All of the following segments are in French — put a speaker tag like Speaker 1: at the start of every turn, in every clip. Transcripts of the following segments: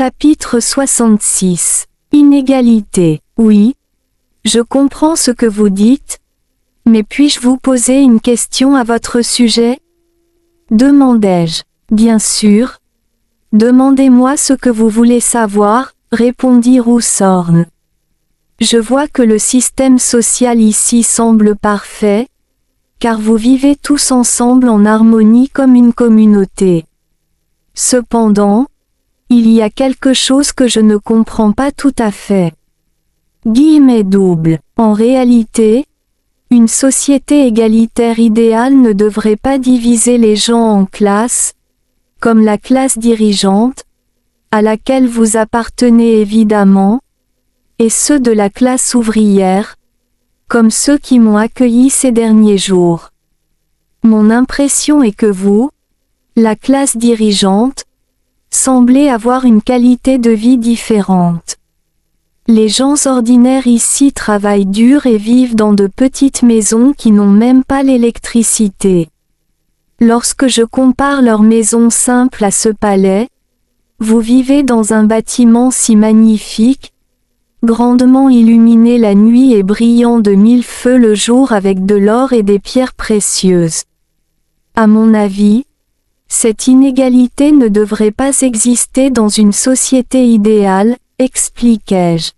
Speaker 1: Chapitre 66. Inégalité. Oui. Je comprends ce que vous dites, mais puis-je vous poser une question à votre sujet? Demandai-je. Bien sûr. Demandez-moi ce que vous voulez savoir, répondit Roussorn. Je vois que le système social ici semble parfait, car vous vivez tous ensemble en harmonie comme une communauté. Cependant, il y a quelque chose que je ne comprends pas tout à fait. Guillemets doubles. En réalité, une société égalitaire idéale ne devrait pas diviser les gens en classes, comme la classe dirigeante, à laquelle vous appartenez évidemment, et ceux de la classe ouvrière, comme ceux qui m'ont accueilli ces derniers jours. Mon impression est que vous, la classe dirigeante, semblez avoir une qualité de vie différente. Les gens ordinaires ici travaillent dur et vivent dans de petites maisons qui n'ont même pas l'électricité. Lorsque je compare leur maison simple à ce palais, vous vivez dans un bâtiment si magnifique, grandement illuminé la nuit et brillant de mille feux le jour avec de l'or et des pierres précieuses. À mon avis, cette inégalité ne devrait pas exister dans une société idéale, expliquai-je.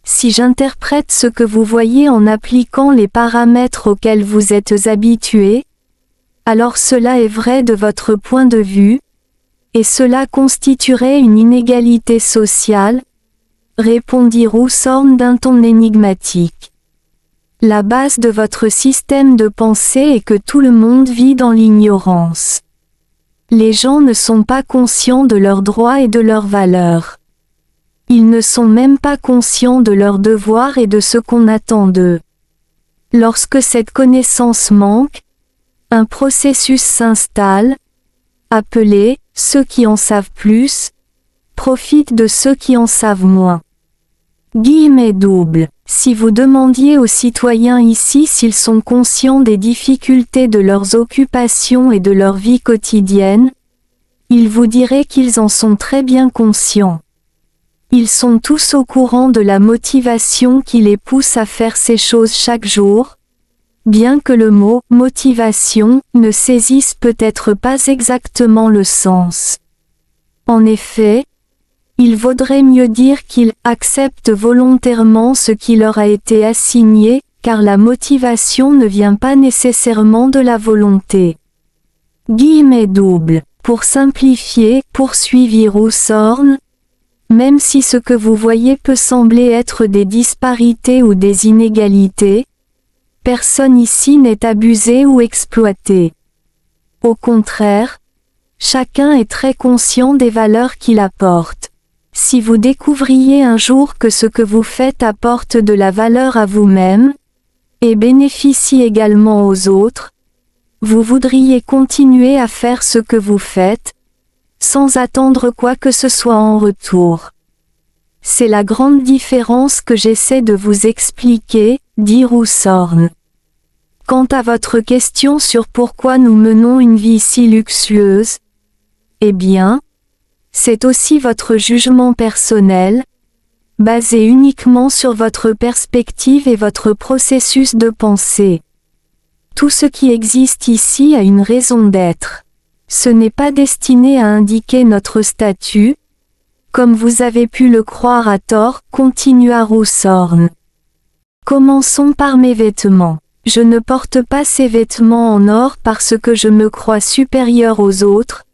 Speaker 1: Si j'interprète ce que vous voyez en appliquant les paramètres auxquels vous êtes habitués, alors cela est vrai de votre point de vue, et cela constituerait une inégalité sociale, répondit Roussorn d'un ton énigmatique. La base de votre système de pensée est que tout le monde vit dans l'ignorance. Les gens ne sont pas conscients de leurs droits et de leurs valeurs. Ils ne sont même pas conscients de leurs devoirs et de ce qu'on attend d'eux. Lorsque cette connaissance manque, un processus s'installe, appelé « ceux qui en savent plus », profite de ceux qui en savent moins. Guillemets doubles. Si vous demandiez aux citoyens ici s'ils sont conscients des difficultés de leurs occupations et de leur vie quotidienne, ils vous diraient qu'ils en sont très bien conscients. Ils sont tous au courant de la motivation qui les pousse à faire ces choses chaque jour, bien que le mot « motivation » ne saisisse peut-être pas exactement le sens. En effet, il vaudrait mieux dire qu'ils acceptent volontairement ce qui leur a été assigné, car la motivation ne vient pas nécessairement de la volonté. Guillemets doubles. Pour simplifier, poursuivit Roussorn, même si ce que vous voyez peut sembler être des disparités ou des inégalités, personne ici n'est abusé ou exploité. Au contraire, chacun est très conscient des valeurs qu'il apporte. Si vous découvriez un jour que ce que vous faites apporte de la valeur à vous-même, et bénéficie également aux autres, vous voudriez continuer à faire ce que vous faites, sans attendre quoi que ce soit en retour. C'est la grande différence que j'essaie de vous expliquer, dit Roussorn. Quant à votre question sur pourquoi nous menons une vie si luxueuse, eh bien, c'est aussi votre jugement personnel, basé uniquement sur votre perspective et votre processus de pensée. Tout ce qui existe ici a une raison d'être. Ce n'est pas destiné à indiquer notre statut, comme vous avez pu le croire à tort, continua Roussorn. Commençons par mes vêtements. Je ne porte pas ces vêtements en or parce que je me crois supérieur aux autres,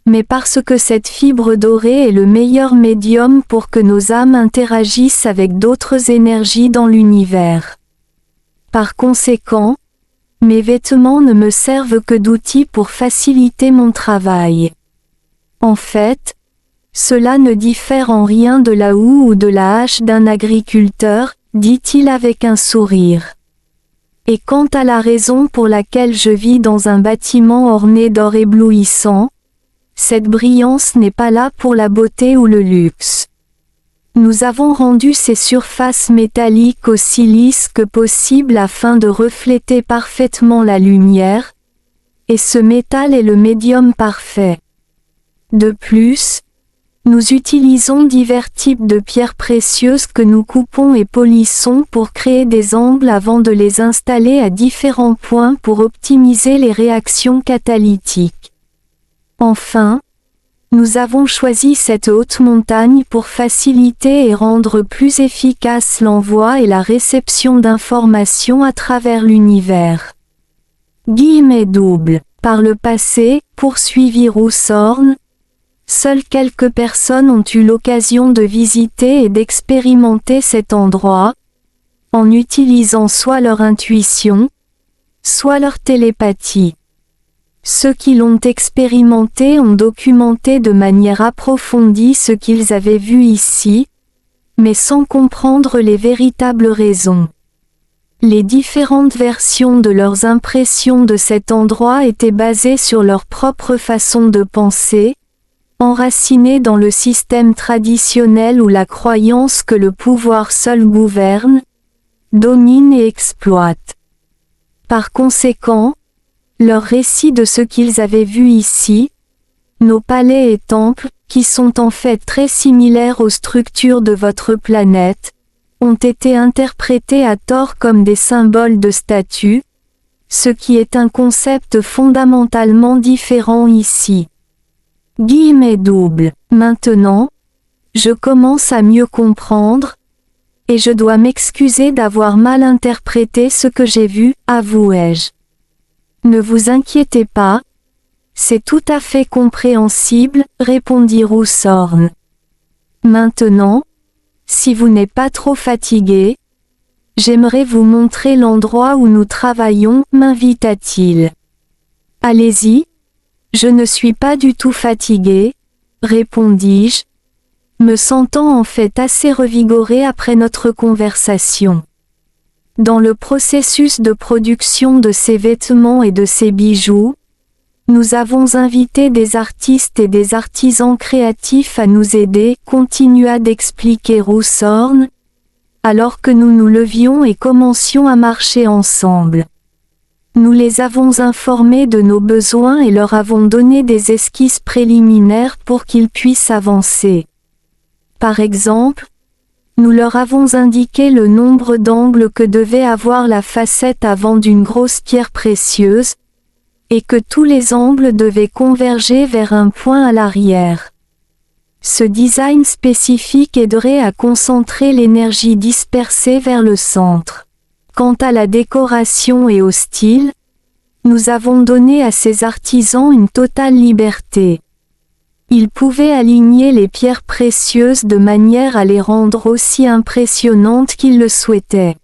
Speaker 1: mais parce que cette fibre dorée est le meilleur médium pour que nos âmes interagissent avec d'autres énergies dans l'univers. Par conséquent, mes vêtements ne me servent que d'outils pour faciliter mon travail. En fait, cela ne diffère en rien de la houe ou de la hache d'un agriculteur, dit-il avec un sourire. Et quant à la raison pour laquelle je vis dans un bâtiment orné d'or éblouissant, cette brillance n'est pas là pour la beauté ou le luxe. Nous avons rendu ces surfaces métalliques aussi lisses que possible afin de refléter parfaitement la lumière, et ce métal est le médium parfait. De plus, Nous utilisons divers types de pierres précieuses que nous coupons et polissons pour créer des angles avant de les installer à différents points pour optimiser les réactions catalytiques. Enfin, nous avons choisi cette haute montagne pour faciliter et rendre plus efficace l'envoi et la réception d'informations à travers l'univers. Guillemets doubles. Par le passé, poursuivit Roussthorn, seules quelques personnes ont eu l'occasion de visiter et d'expérimenter cet endroit, en utilisant soit leur intuition, soit leur télépathie. Ceux qui l'ont expérimenté ont documenté de manière approfondie ce qu'ils avaient vu ici, mais sans comprendre les véritables raisons. Les différentes versions de leurs impressions de cet endroit étaient basées sur leur propre façon de penser, enracinées dans le système traditionnel ou la croyance que le pouvoir seul gouverne, domine et exploite. Par conséquent, leurs récits de ce qu'ils avaient vu ici, nos palais et temples, qui sont en fait très similaires aux structures de votre planète, ont été interprétés à tort comme des symboles de statut, ce qui est un concept fondamentalement différent ici. Guillemets doubles. Maintenant, je commence à mieux comprendre, et je dois m'excuser d'avoir mal interprété ce que j'ai vu, avouai-je. Ne vous inquiétez pas, c'est tout à fait compréhensible, répondit Roussthorn. Maintenant, si vous n'êtes pas trop fatigué, j'aimerais vous montrer l'endroit où nous travaillons, m'invita-t-il. Allez-y, je ne suis pas du tout fatigué, répondis-je, me sentant en fait assez revigoré après notre conversation. Dans le processus de production de ces vêtements et de ces bijoux, nous avons invité des artistes et des artisans créatifs à nous aider, continua d'expliquer Roussthorn, alors que nous nous levions et commencions à marcher ensemble. Nous les avons informés de nos besoins et leur avons donné des esquisses préliminaires pour qu'ils puissent avancer. Par exemple, nous leur avons indiqué le nombre d'angles que devait avoir la facette avant d'une grosse pierre précieuse, et que tous les angles devaient converger vers un point à l'arrière. Ce design spécifique aiderait à concentrer l'énergie dispersée vers le centre. Quant à la décoration et au style, nous avons donné à ces artisans une totale liberté. Ils pouvaient aligner les pierres précieuses de manière à les rendre aussi impressionnantes qu'ils le souhaitaient.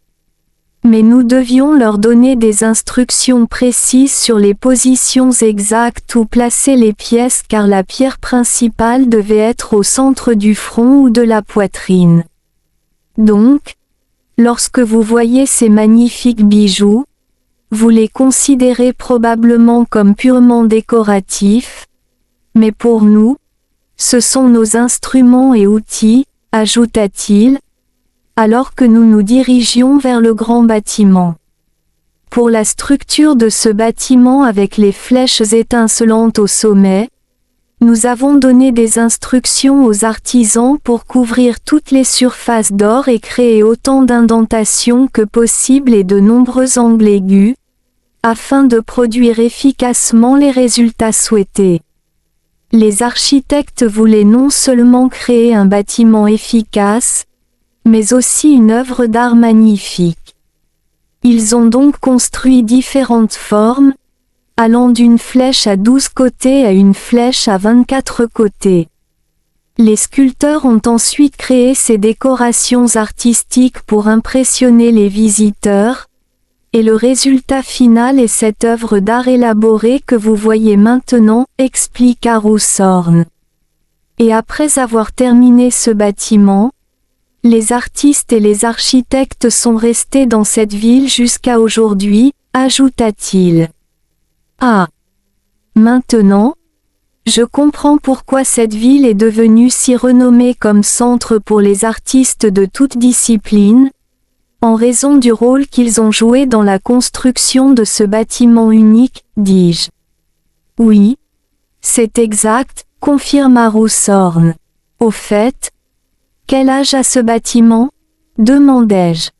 Speaker 1: Mais nous devions leur donner des instructions précises sur les positions exactes où placer les pièces car la pierre principale devait être au centre du front ou de la poitrine. Donc, lorsque vous voyez ces magnifiques bijoux, vous les considérez probablement comme purement décoratifs, mais pour nous, ce sont nos instruments et outils, ajouta-t-il, alors que nous nous dirigions vers le grand bâtiment. Pour la structure de ce bâtiment avec les flèches étincelantes au sommet, nous avons donné des instructions aux artisans pour couvrir toutes les surfaces d'or et créer autant d'indentations que possible et de nombreux angles aigus, afin de produire efficacement les résultats souhaités. Les architectes voulaient non seulement créer un bâtiment efficace, mais aussi une œuvre d'art magnifique. Ils ont donc construit différentes formes, allant d'une flèche à 12 côtés à une flèche à 24 côtés. Les sculpteurs ont ensuite créé ces décorations artistiques pour impressionner les visiteurs, et le résultat final est cette œuvre d'art élaborée que vous voyez maintenant, expliqua Roussthorn. Et après avoir terminé ce bâtiment, les artistes et les architectes sont restés dans cette ville jusqu'à aujourd'hui, ajouta-t-il. Ah! Maintenant, je comprends pourquoi cette ville est devenue si renommée comme centre pour les artistes de toute discipline, en raison du rôle qu'ils ont joué dans la construction de ce bâtiment unique, dis-je. Oui, c'est exact, confirma Roussthorn. Au fait, quel âge a ce bâtiment? Demandai-je.